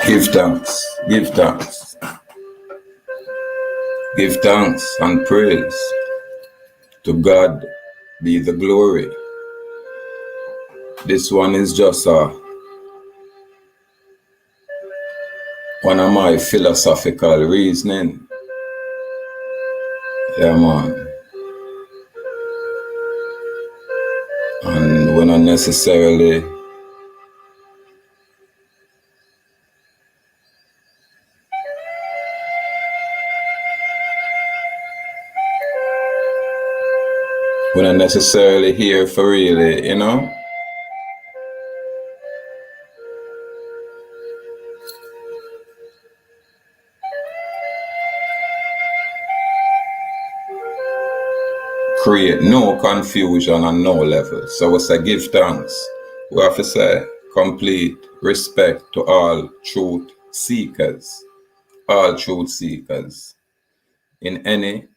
Give thanks, give thanks. Give thanks and praise. To God be the glory. This one is just one of my philosophical reasoning. Yeah, man. And we're not necessarily here for really, you know. Create no confusion on no level. So we say give thanks. We have to say complete respect to all truth seekers. All truth seekers in any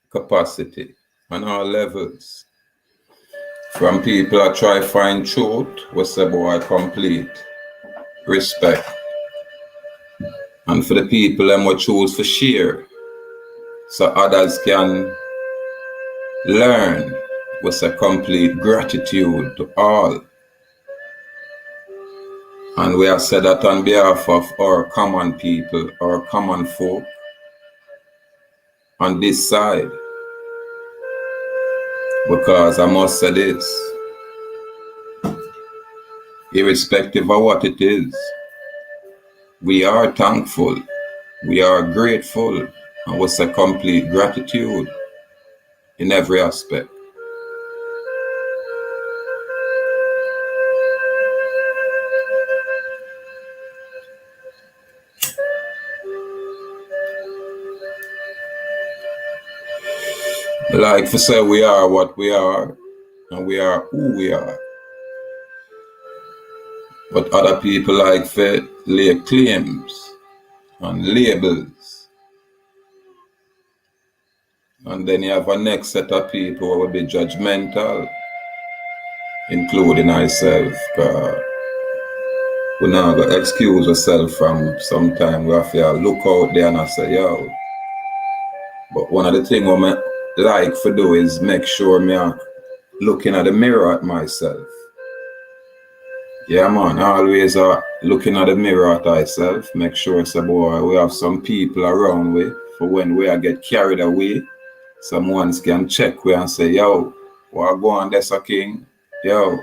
capacity on all levels. From people that try find truth, we say boy complete respect. And for the people them we choose for share, so others can learn, we say complete gratitude to all. And we have said that on behalf of our common people, our common folk on this side. Because I must say this, irrespective of what it is, we are thankful, we are grateful, and we say complete gratitude in every aspect. Like for say we are what we are, and we are who we are. But other people like to lay claims and labels. And then you have a next set of people who will be judgmental, including myself. We now got to excuse ourselves from sometime we have to look out there and I say, yo. But one of the things I like to do is make sure me are looking at the mirror at myself. Yeah, man, always looking at the mirror at myself, make sure, say, boy, we have some people around we for when we get carried away. Someone can check we and say, yo, what go on there, king? Yo,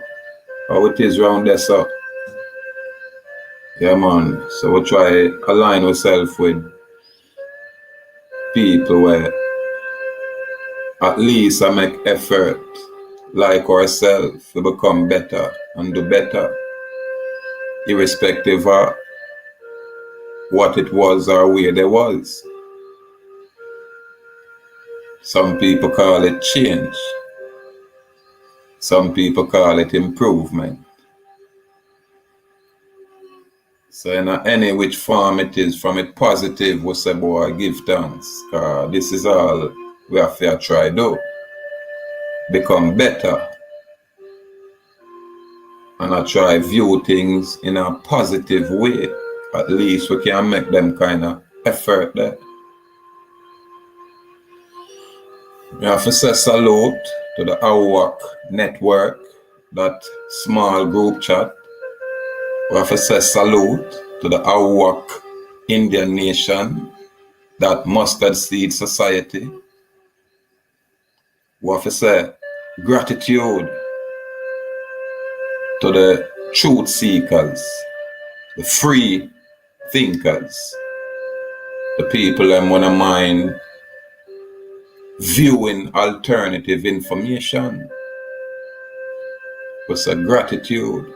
how it is round there, sir? Yeah, man, so we try align ourselves with people where at least I make effort like ourselves to become better and do better, irrespective of what it was or where there was. Some people call it change. Some people call it improvement. So in any which form it is, from it positive, we say, boy, give thanks. This is all we have to try do. Become better. And I try view things in a positive way. At least we can make them kind of effort there. We have to say salute to the ACAH network, that small group chat. We have to say salute to the ACAH Indian nation, that mustard seed society. We have to say gratitude to the truth seekers, the free thinkers, the people that want to mind viewing alternative information. We say gratitude.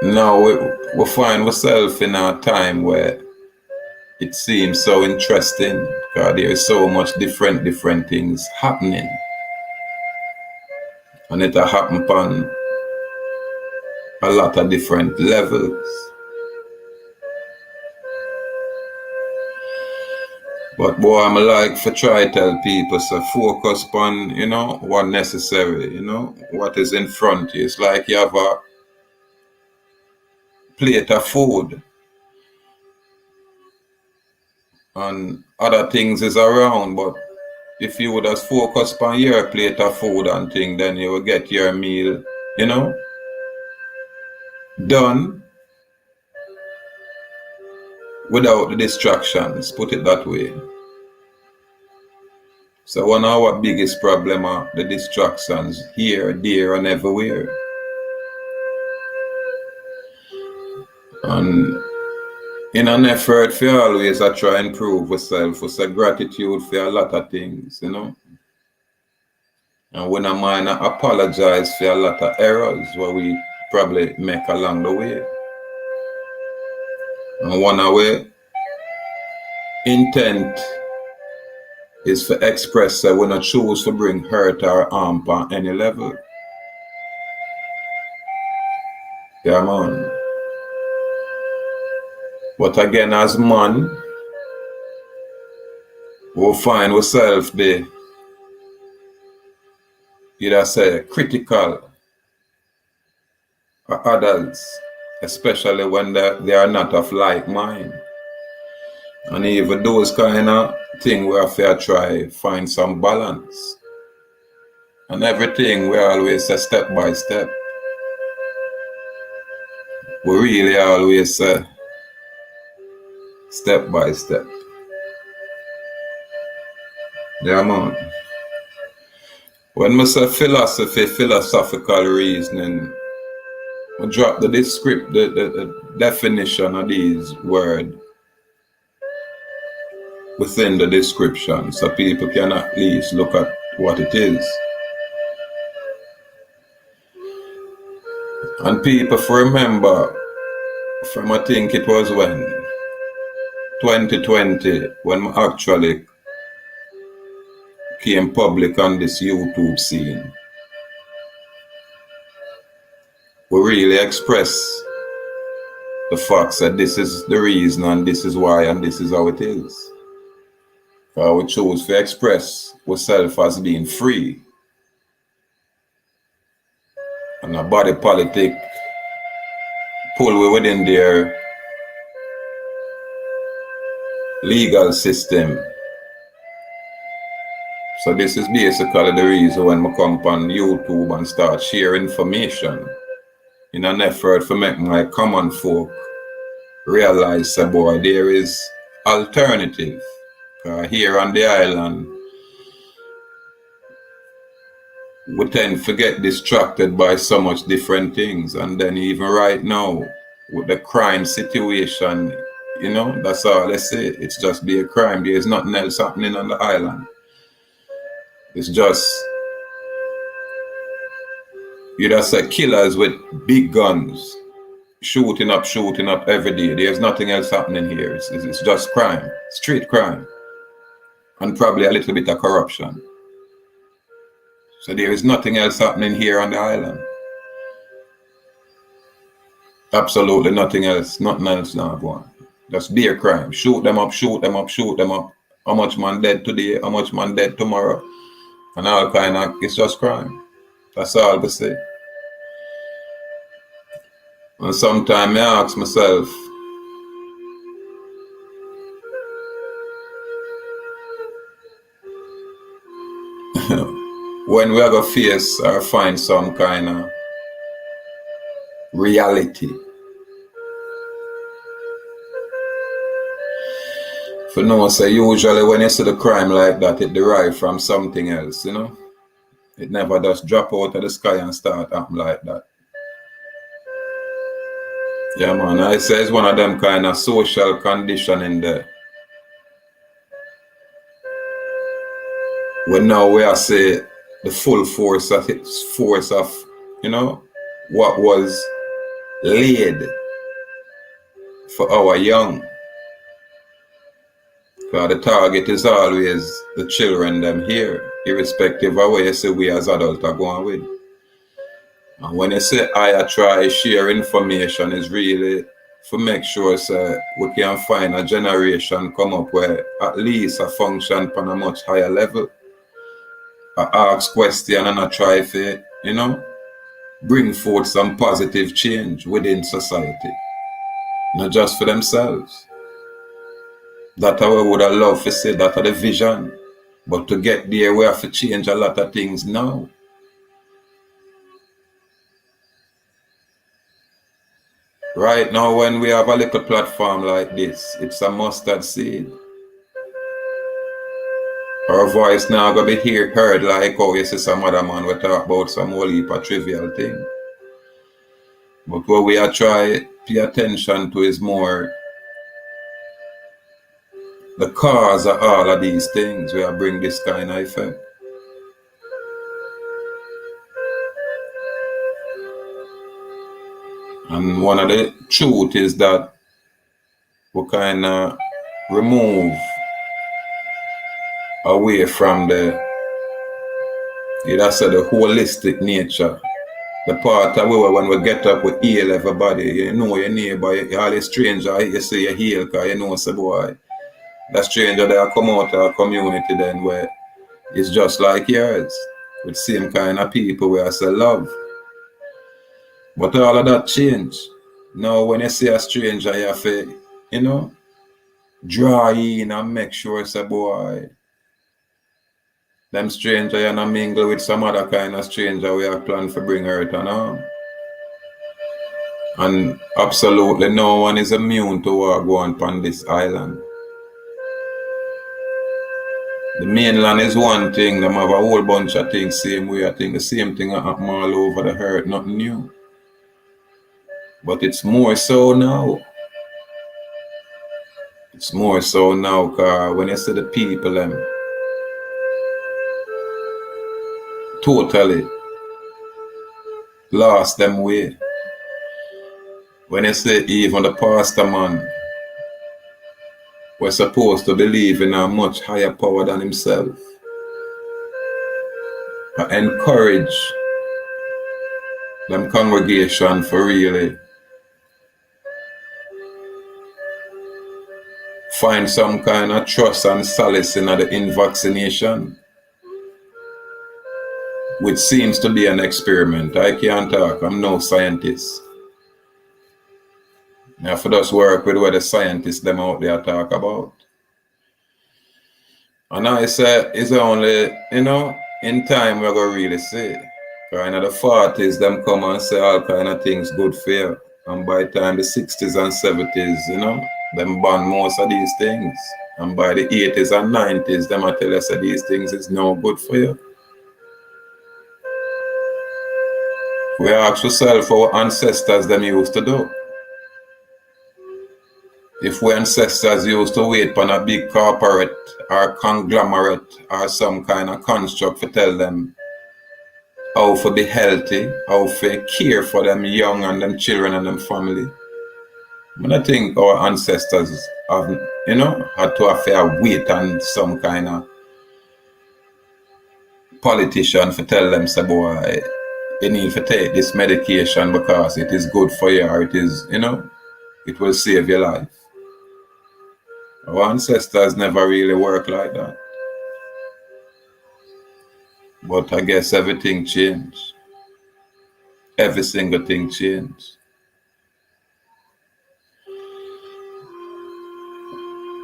Now we find ourselves in a time where it seems so interesting because there is so much different things happening. And it happen upon a lot of different levels. But boy, I'm like for try tell people, so focus on, what necessary, what is in front of you. It's like you have a plate of food and other things is around, but if you would just focus on your plate of food and thing, then you will get your meal, done without the distractions, put it that way. So one of our biggest problem are the distractions here, there and everywhere. And in an effort for always I try and prove myself with a gratitude for a lot of things, And when I mind I apologize for a lot of errors what we probably make along the way. And one of our intent is to express that we not choose to bring hurt or harm on any level. Yeah, man. But again, as man, we'll find ourselves be either say critical of others, especially when they are not of like mind. And even those kind of things we have to try find some balance. And everything we always say step by step. We really always say step by step. Yeah, man. When we say philosophy, philosophical reasoning, we drop the definition of these words within the description so people can at least look at what it is. And people remember from I think it was when 2020 when I actually came public on this YouTube scene. We really express the facts that this is the reason and this is why and this is how it is. We chose to express ourselves as being free. And a body politic pull we within their legal system. So this is basically the reason when I come on YouTube and start sharing information in an effort to make my common folk realize that boy there is alternative. Here on the island we tend to get distracted by so much different things, and then even right now with the crime situation, that's all they say. It's just be a crime. There's nothing else happening on the island. It's just you just say killers with big guns shooting up every day. There's nothing else happening here. It's just crime, street crime, and probably a little bit of corruption. So there is nothing else happening here on the island. Absolutely nothing else. Nothing else now going. Just beer crime. Shoot them up. How much man dead today? How much man dead tomorrow? And all kind of, it's just crime. That's all we say. And sometimes I ask myself, when we are going to face or find some kind of reality. For no say usually when you see the crime like that, it derives from something else, It never just drop out of the sky and start happening like that. Yeah, man, I say it's one of them kind of social conditioning there. When now we are say the full force of what was laid for our young. Because the target is always the children them here, irrespective of what you say we as adults are going with. And when you say I try share information is really to make sure so we can find a generation come up where at least a function on a much higher level. I ask question and I try to, bring forth some positive change within society. Not just for themselves. That I would have loved to say that are the vision. But to get there we have to change a lot of things now. Right now when we have a little platform like this, it's a mustard seed. Our voice now gonna be heard like how you see some other man we talk about some whole heap of trivial thing. But what we are trying to pay attention to is more the cause of all of these things where bring this kind of effect. And one of the truth is that we kind of remove away from the holistic nature. The part of where when we get up, we heal everybody. You know your neighbor, all the stranger, you say you heal because you know say boy. The stranger that come out of our community then where it's just like yours. With same kind of people where I say love. But all of that change. Now when you see a stranger, you have to, draw in and make sure say boy. Them stranger you not mingle with some other kind of stranger we have planned to bring hurt and harm. And absolutely no one is immune to what going on this island. The mainland is one thing, them have a whole bunch of things same way. I think the same thing happen all over the earth, nothing new. But it's more so now. It's more so now because when you see the people them totally lost them way. When you say even the pastor man was supposed to believe in a much higher power than himself. I encourage them congregation for really find some kind of trust and solace in the in-vaccination, which seems to be an experiment. I can't talk, I'm no scientist. I have to just work with what the scientists them out there talk about. And I say it's only, in time we're going to really see. Because in the 40s, them come and say all kind of things good for you. And by the time the 60s and 70s, them ban most of these things. And by the 80s and 90s, them I tell us that these things is no good for you. We ask ourselves what our ancestors them used to do. If we ancestors used to wait on a big corporate or conglomerate or some kind of construct to tell them how to be healthy, how to care for them young and them children and them family. But I think our ancestors have, had to have wait on some kind of politician to tell them, say, boy, you need to take this medication because it is good for you or it is, it will save your life. Our ancestors never really worked like that. But I guess everything changed. Every single thing changed.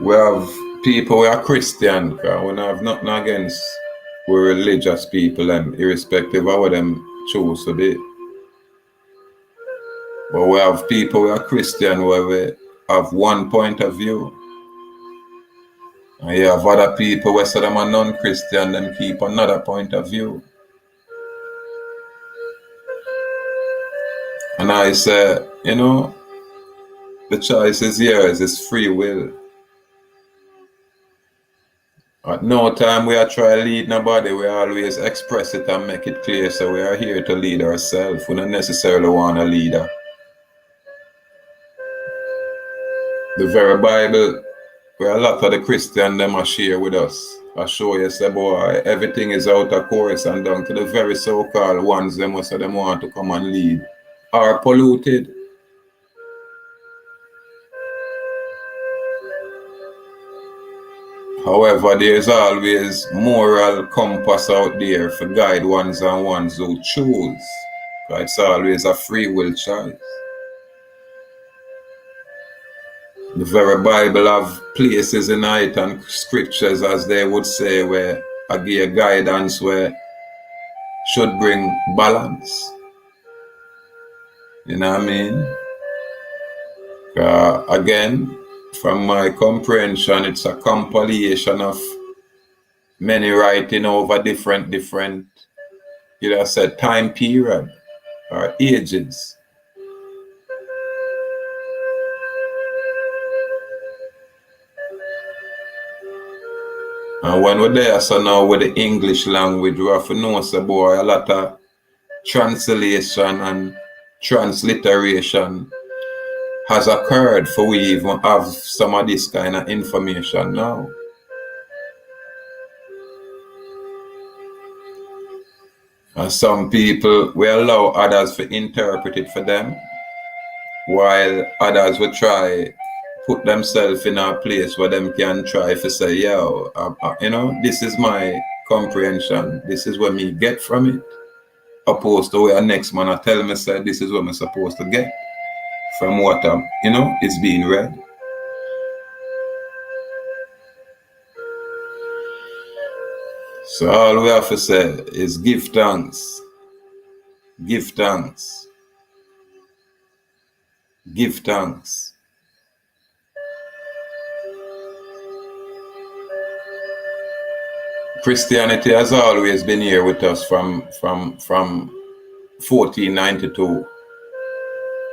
We have people who are Christian, because we have nothing against we religious people and irrespective of what them choose to be. But we have people who are Christian where we have one point of view. And you have other people who say them are non-Christian and keep another point of view. And I say, the choice is yours, it's free will. At no time we are trying to lead nobody, we always express it and make it clear. So we are here to lead ourselves. We don't necessarily want a leader. The very Bible, where a lot of the Christians them are share with us. I show you, say, boy, everything is out of course and down to the very so-called ones them who say them want to come and lead are polluted. However, there's always moral compass out there for guide ones and ones who choose. It's always a free will choice. The very Bible have places in it and scriptures, as they would say, where I give guidance where should bring balance. You know what I mean? Again, from my comprehension, it's a compilation of many writing over different, you said time period or ages. And when we're there, so now with the English language, we have to know, so boy, a lot of translation and transliteration has occurred for we even have some of this kind of information now. And some people will allow others to interpret it for them, while others will try put themselves in a place where them can try to say, yo, this is my comprehension, this is what me get from it, opposed to where next man I tell me, say, this is what I'm supposed to get from what is being read. So all we have to say is give thanks. Give thanks. Give thanks. Christianity has always been here with us from 1492.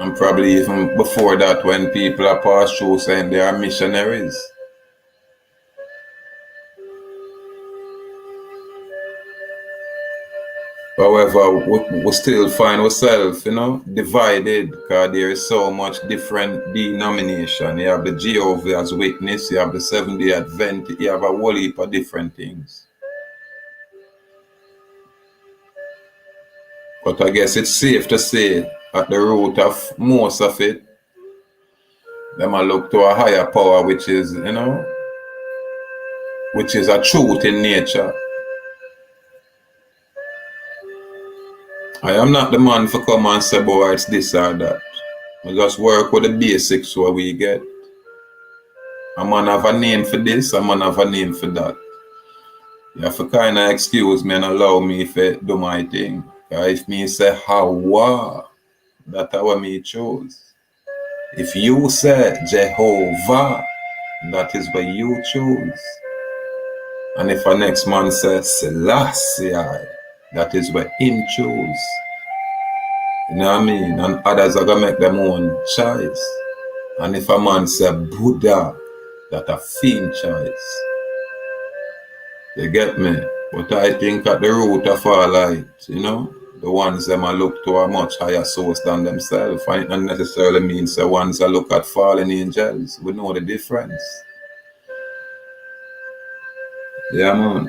And probably even before that, when people are passed through saying they are missionaries. However, we still find ourselves, divided, because there is so much different denomination. You have the Jehovah's Witness, you have the Seventh-day Adventist, you have a whole heap of different things. But I guess it's safe to say at the root of most of it, them might look to a higher power, which is, which is a truth in nature. I am not the man for come and say, boy, it's this or that. We just work with the basics what we get. A man have a name for this, a man have a name for that. You have to kind of excuse me and allow me to do my thing. If me say Hawa, that's what me choose. If you say Jehovah, that is what you choose. And if a next man says Selassie, that is what him choose. You know what I mean? And others are going to make their own choice. And if a man say Buddha, that's a theme choice. You get me? But I think at the root of all light, the ones them I look to a much higher source than themselves. And it doesn't necessarily mean the ones that look at fallen angels. We know the difference. Yeah, man.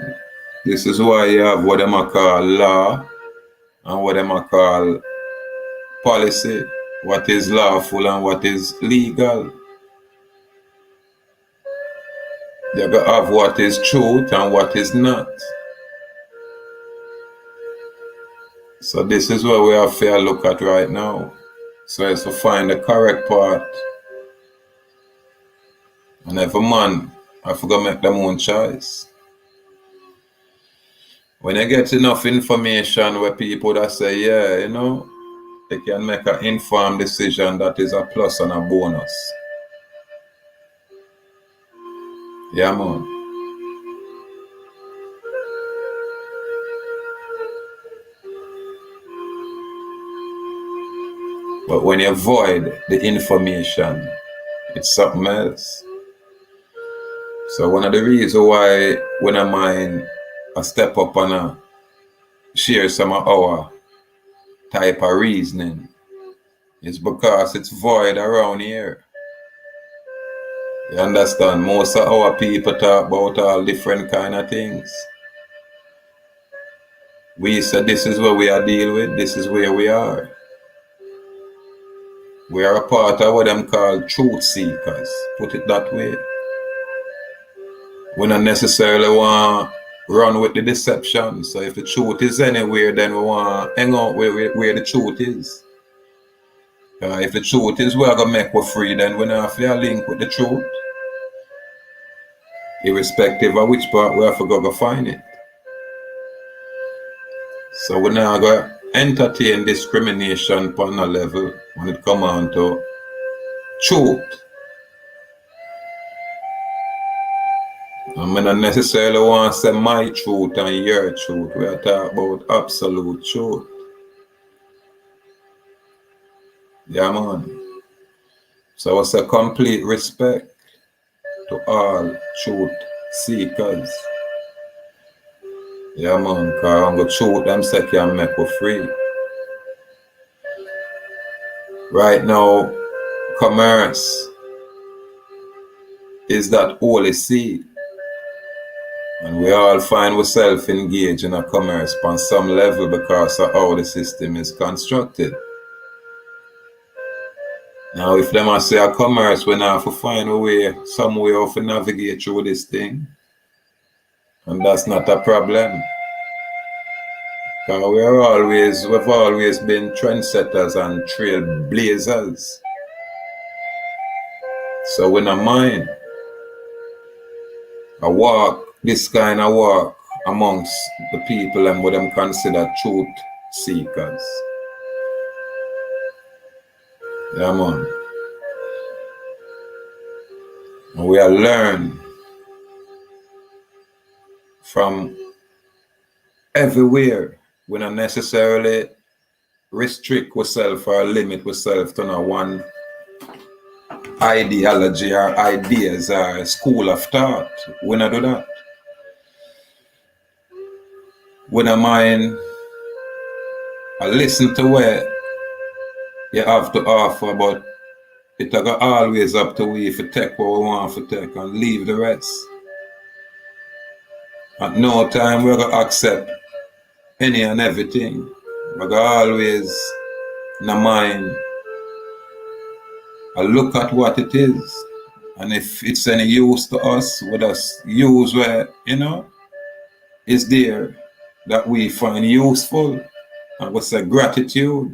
This is why you have what them I call law and what them I call policy. What is lawful and what is legal. You gotta have what is truth and what is not. So this is what we have to look at right now. So it's to find the correct part. And every man have to go make their own choice. When you get enough information where people that say, yeah, they can make an informed decision, that is a plus and a bonus. Yeah, man. But when you avoid the information, it's something else. So one of the reasons why when I mind I step up and I share some of our type of reasoning is because it's void around here. You understand? Most of our people talk about all different kind of things. We say this is what we are dealing with, this is where we are. We are a part of what them call truth seekers, put it that way. We don't necessarily want to run with the deception. So if the truth is anywhere, then we want to hang out where the truth is. If the truth is we're going to make we free, then we don't have to link with the truth. Irrespective of which part we have to go find it. So we're not going to entertain discrimination upon a level when it comes on to truth. And I don't necessarily want to say my truth and your truth. We are talking about absolute truth. Yeah, man. So it's a complete respect to all truth seekers. Yeah, man, because the truth them say can make us free. Right now, commerce is that holy seed. And we all find ourselves engaged in a commerce on some level because of how the system is constructed. Now, if them say a commerce, we have to find a way, some way of navigate through this thing. And that's not a problem. Because we've always been trendsetters and trailblazers. So we don't mind a walk, this kind of walk amongst the people and what them consider truth seekers. Yeah, man. And we are learn from everywhere. We don't necessarily restrict ourselves or limit ourselves to no one ideology or ideas or school of thought. We don't do that. We don't mind listen to what you have to offer, but it's always up to we if we take what we want to take and leave the rest. At no time we're going to accept any and everything. We're going to always in the mind look at what it is. And if it's any use to us, we just use where, is there that we find useful. And we say gratitude.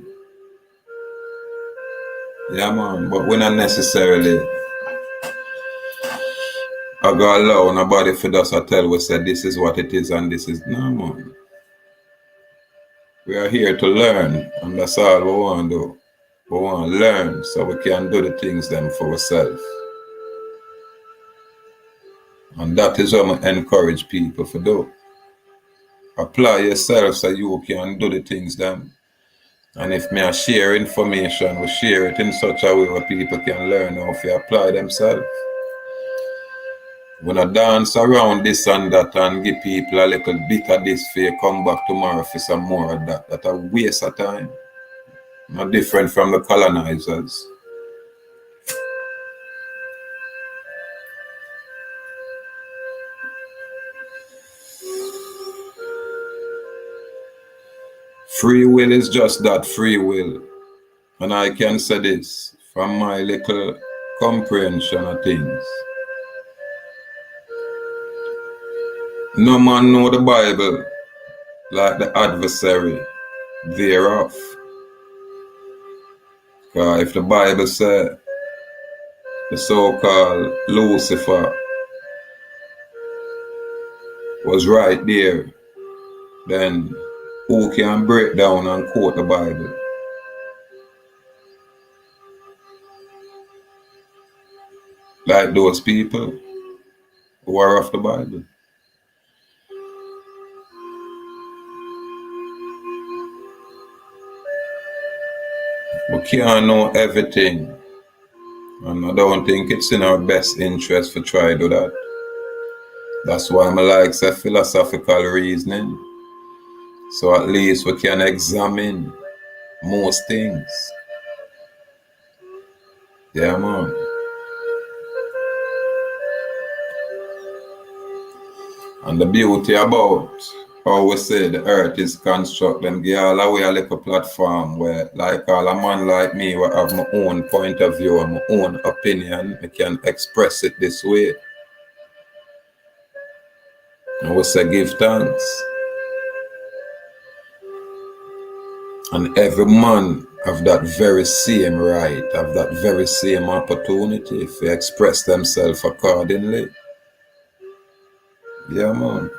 Yeah, man, but we're not necessarily going to allow nobody for us to tell us that this is what it is and this is. No, man. We are here to learn, and that's all we want to do. We want to learn so we can do the things them for ourselves. And that is what I encourage people to do. Apply yourself so you can do the things them. And if me share information, we share it in such a way where people can learn how to apply themselves. We not dance around this and that and give people a little bit of this for you come back tomorrow for some more of that. That's a waste of time. Not different from the colonizers. Free will is just that, free will. And I can say this from my little comprehension of things. No man know the Bible like the adversary thereof. Because if the Bible said the so-called Lucifer was right there, then who can break down and quote the Bible? Like those people who are off the Bible. We can't know everything, and I don't think it's in our best interest to try to do that. That's why I like say philosophical reasoning, so at least we can examine most things. Yeah, man. And the beauty about how we say the earth is constructed, them give all away a little platform where, like all a man like me, will have my own point of view and my own opinion, I can express it this way. And we say give thanks. And every man have that very same right, have that very same opportunity if they express themselves accordingly. Yeah, man.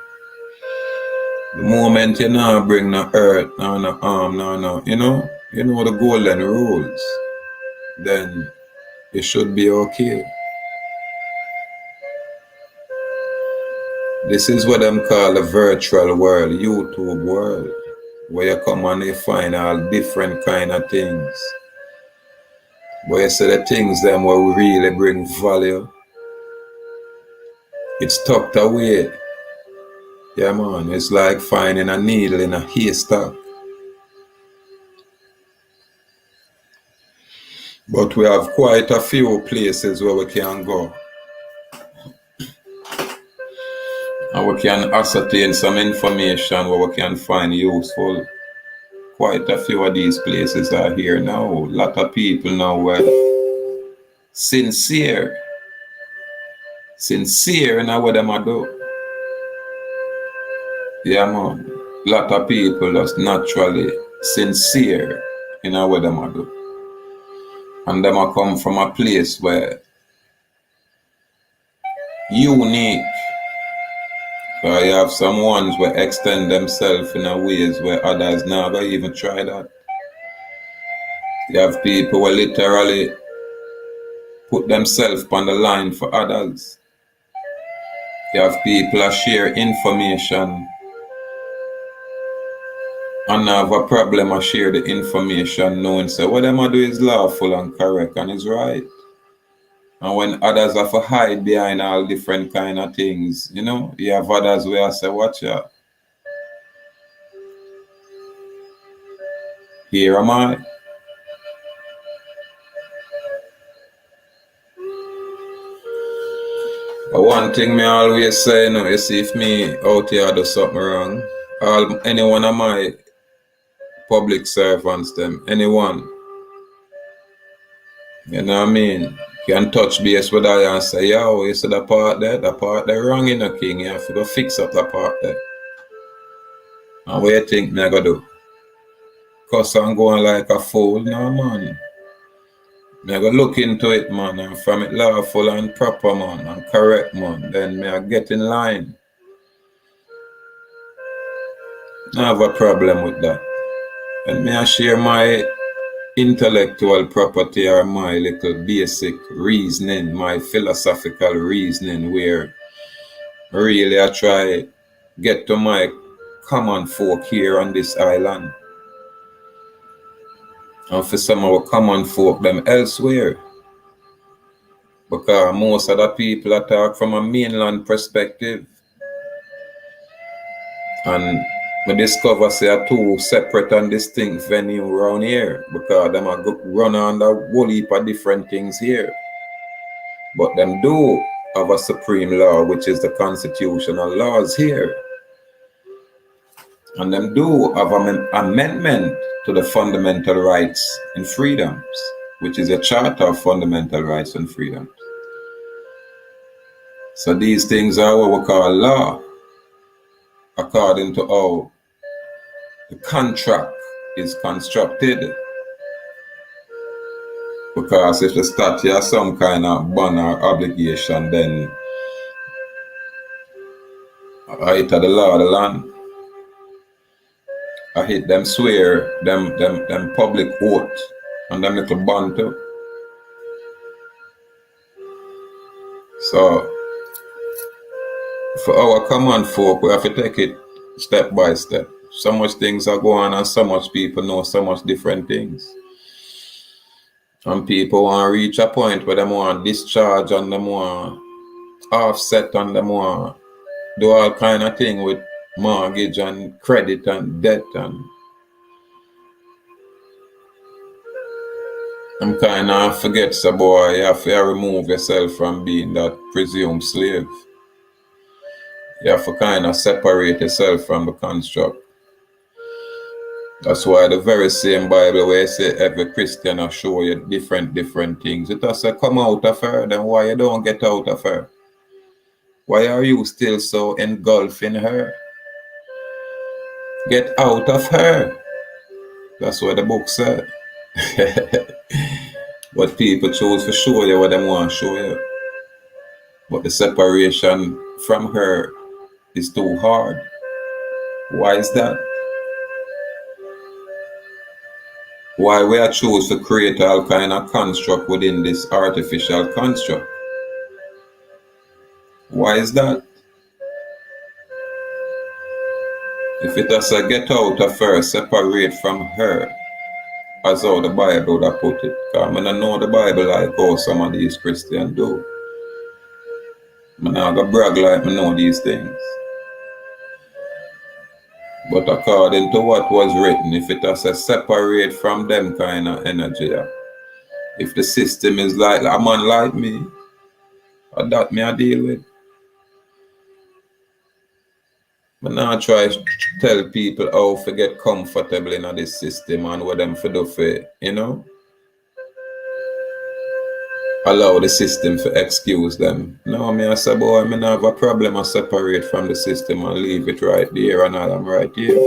The moment you now bring no hurt, no harm, no, you know the golden rules, then it should be okay. This is what them call the virtual world, YouTube world, where you come and you find all different kind of things. Where you see the things them will really bring value. It's tucked away. Yeah, man, it's like finding a needle in a haystack. But we have quite a few places where we can go. And we can ascertain some information where we can find useful. Quite a few of these places are here now. A lot of people now were sincere in what them are do. Yeah, man. A lot of people just naturally sincere in what them are do. And them are come from a place where unique. You have some ones where extend themselves in a ways where others never even try that. You have people who literally put themselves on the line for others. You have people who share information and have a problem to share the information knowing say what them do is lawful and correct and is right. And when others have to hide behind all different kind of things, you have others where I say, watch out. Here am I. But one thing me always say, you see if me out here do something wrong, any one of my public servants, anyone, you know what I mean, can touch base with I and say, yo, you see the part there wrong in the king, you have to go fix up the part there. And what you think me I go do? Cause I'm going like a fool? No, man. Me I go look into it, man, and from it lawful and proper, man, and correct, man, then me I get in line. I have a problem with that. And me I share my intellectual property or my little basic reasoning, my philosophical reasoning, where really I try get to my common folk here on this island. And for some of our common folk them elsewhere. Because most of the people are talk from a mainland perspective. And I discover say are two separate and distinct venues around here. Because them are run under a whole heap of different things here. But them do have a supreme law, which is the constitutional laws here. And them do have an amendment to the fundamental rights and freedoms, which is a charter of fundamental rights and freedoms. So these things are what we call law, according to how the contract is constructed. Because if the statute has some kind of bond or obligation, then I hit the law of the land. I hit them swear, them public oath, and them little bond too. So for our common folk, we have to take it step by step. So much things are going on and so much people know so much different things. And people want to reach a point where they want discharge and they want offset and they want do all kind of thing with mortgage and credit and debt, and I'm kind of forget, so boy, you have to remove yourself from being that presumed slave. You have to kind of separate yourself from the construct. That's why the very same Bible where you say every Christian will show you different things. It has to come out of her, then why you don't get out of her? Why are you still so engulfed in her? Get out of her. That's what the book said. But people choose to show you what they want to show you. But the separation from her is too hard. Why is that? Why we are choose to create all kind of construct within this artificial construct? Why is that? If it has a get out of her, separate from her, as how the Bible would have put it. Because I don't know the Bible like how some of these Christians do. I'm not going to brag like I know these things. But according to what was written, if it has a separate from them kind of energy, if the system is like a man like me, that me I deal with. But now I try to tell people how to get comfortable in this system and what them for do for, allow the system to excuse them. No, me I say, boy, I don't have a problem. I separate from the system and leave it right there and I'm right here.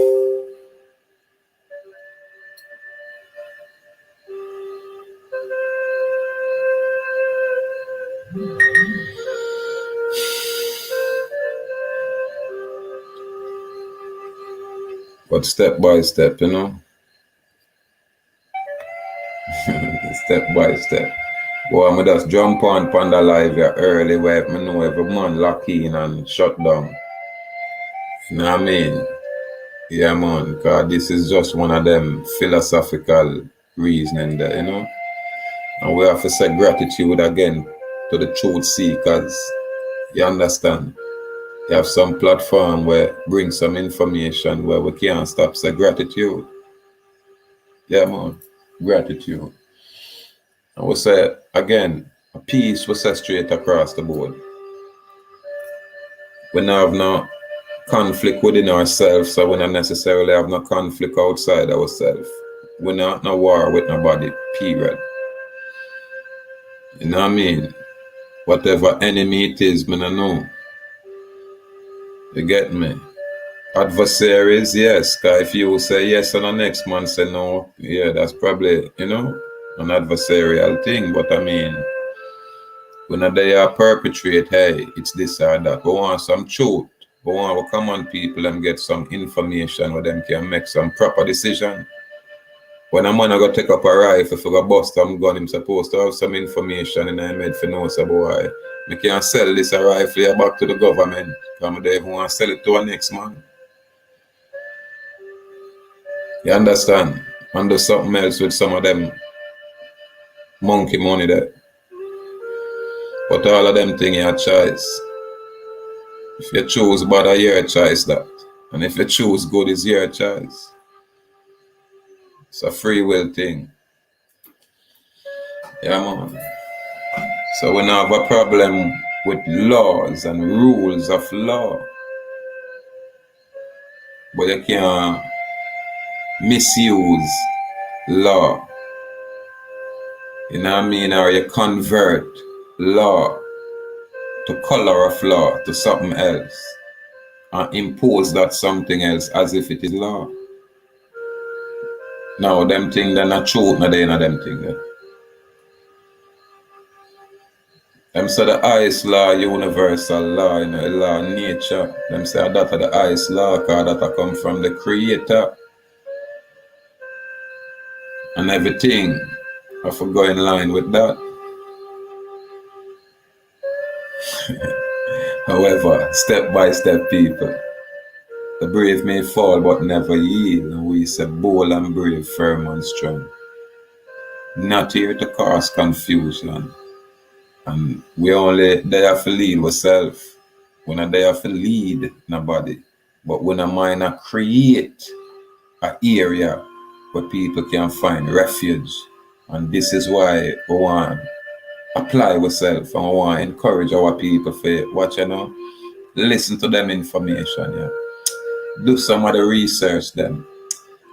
But step by step, step by step. Boy, I just jump on Panda Live here early where I know every man lock in and shut down. You know what I mean? Yeah, man, because this is just one of them philosophical reasoning there, And we have to say gratitude again to the truth seekers. You understand? You have some platform where bring some information where we can't stop say gratitude. Yeah, man, gratitude. And we say, again, a peace we say straight across the board. We don't have no conflict within ourselves, so we don't necessarily have no conflict outside ourselves. We're not no war with nobody, period. You know what I mean? Whatever enemy it is, I don't know. You get me? Adversaries, yes. Because if you say yes and the next man say no, yeah, that's probably, an adversarial thing. But I mean, when they are perpetrate, hey, it's this or that. We want some truth. We want to common people and get some information where them can make some proper decision. When a man go take up a rifle for a bust some gun, him supposed to have some information in his head for know say boy, me can't sell this a rifle here back to the government. Because they even want to sell it to a next man. You understand? And do something else with some of them monkey money there. But all of them things are choice. If you choose bad, your choice that. And if you choose good, it's your choice. It's a free will thing. Yeah, man. So we don't have a problem with laws and rules of law. But you can't misuse law. You know what I mean? Or you convert law to color of law to something else and impose that something else as if it is law. Now, them things they're not truth, no, they're not them things there. Them say the highest law, universal law, law of nature. Them say that are the highest law because that come from the creator. And everything have to go in line with that. However, step by step, people. The brave may fall but never yield. And we say bold and brave, firm and strong. Not here to cause confusion. And we only there to lead ourselves. We're not there to lead nobody. But we don't mind to create an area where people can find refuge. And this is why we want to apply ourselves and we want to encourage our people to watch, listen to them information, yeah. Do some of the research then.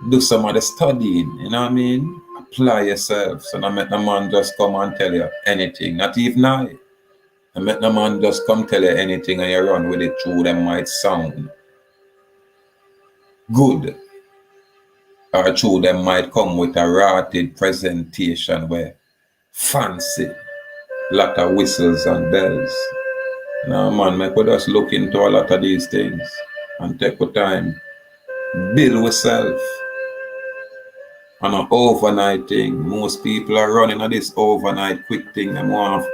Do some of the studying, you know what I mean? Apply yourself. So don't make the man just come and tell you anything, not even I. And make no man just come tell you anything and you run with it through them might sound good. Or through them might come with a rotted presentation where fancy, lot of whistles and bells. Now man, make we just look into a lot of these things and take our time. Build yourself. And an overnight thing. Most people are running on this overnight quick thing. They want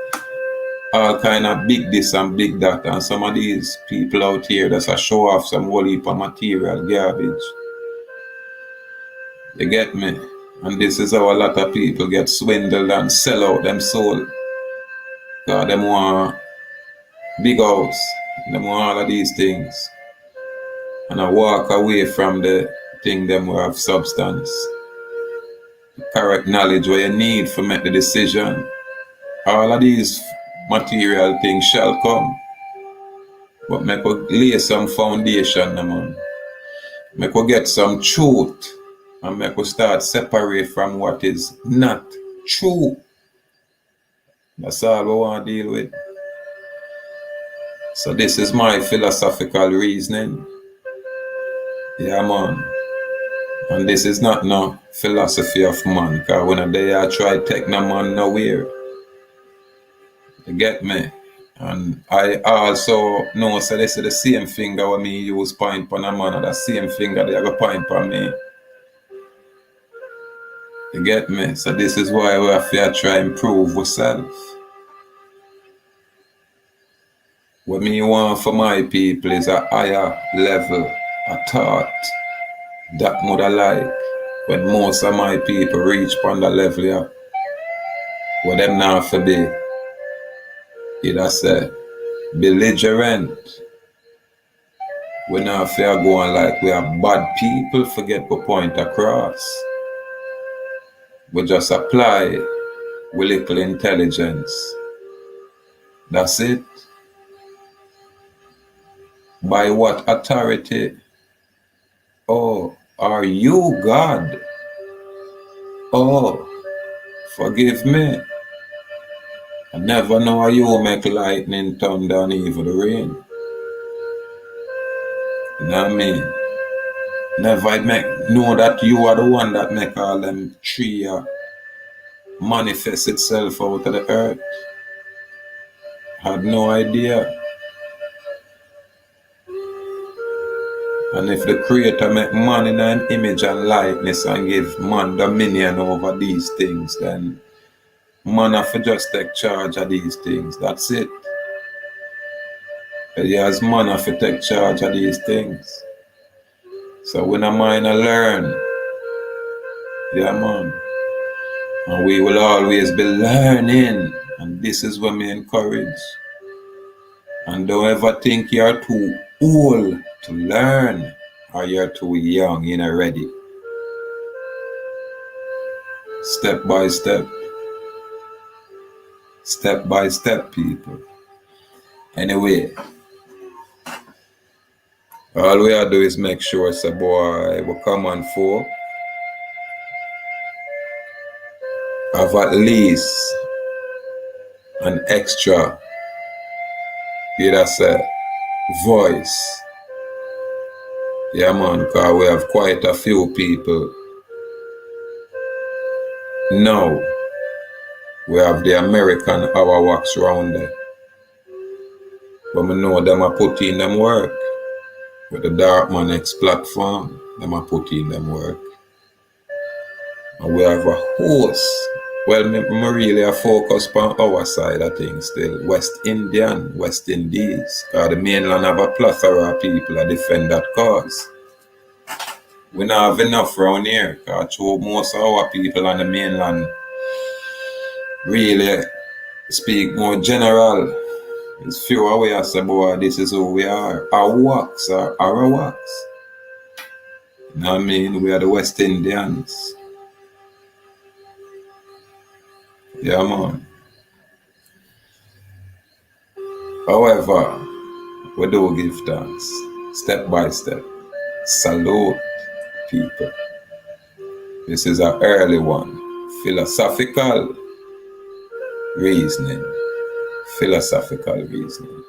all kind of big this and big that. And some of these people out here that's a show off some whole heap of material garbage. You get me? And this is how a lot of people get swindled and sell out them soul. Because them want big house. Them want all of these things. And I walk away from the thing them who have substance. Correct knowledge what you need to make the decision. All of these material things shall come. But make we lay some foundation, man. Make we get some truth. And make we start separate from what is not true. That's all we want to deal with. So this is my philosophical reasoning. Yeah, man. And this is not no philosophy of man, because when they are try to take no man nowhere. You get me? And I also know so this is the same finger when me use point on a man, and the same finger they go point on me. You get me? So this is why we have to try and improve ourselves. What me want for my people is a higher level of thought. That would I like when most of my people reach on the level yeah, what them now for be either say belligerent. We now fear going like we are bad people, forget the point across. We just apply with little intelligence. That's it. By what authority? Oh, are you God? Oh, forgive me. I never know how you make lightning, thunder, and even the rain. You know what I mean? Never know that you are the one that make all them tree manifest itself out of the earth. Had no idea. And if the Creator make man in an image and likeness and give man dominion over these things, then man have to just take charge of these things. That's it. Yes, man have to take charge of these things. So we no mind to learn. Yeah, man. And we will always be learning. And this is what we encourage. And don't ever think you're too old to learn or you're too young, you're not ready. Step by step. Step by step, people. Anyway, all we have to do is make sure it's a boy we come on for have at least an extra, that's a voice. Yeah, man, because we have quite a few people. Now, we have the American hour wax round there. But we know them are putting them work. With the Darkman X platform, them are putting them work. And we have a host. Well, me really are focused on our side of things still. West Indian, West Indies. Because the mainland have a plethora of people that defend that cause. We don't have enough around here. Because most of our people on the mainland really speak more general. It's fewer ways I say, boy, this is who we are. Our wax are our wax. You know what I mean? We are the West Indians. Yeah, man. However, we do give thanks. Step by step. Salute, people. This is an early one. Philosophical reasoning philosophical reasoning.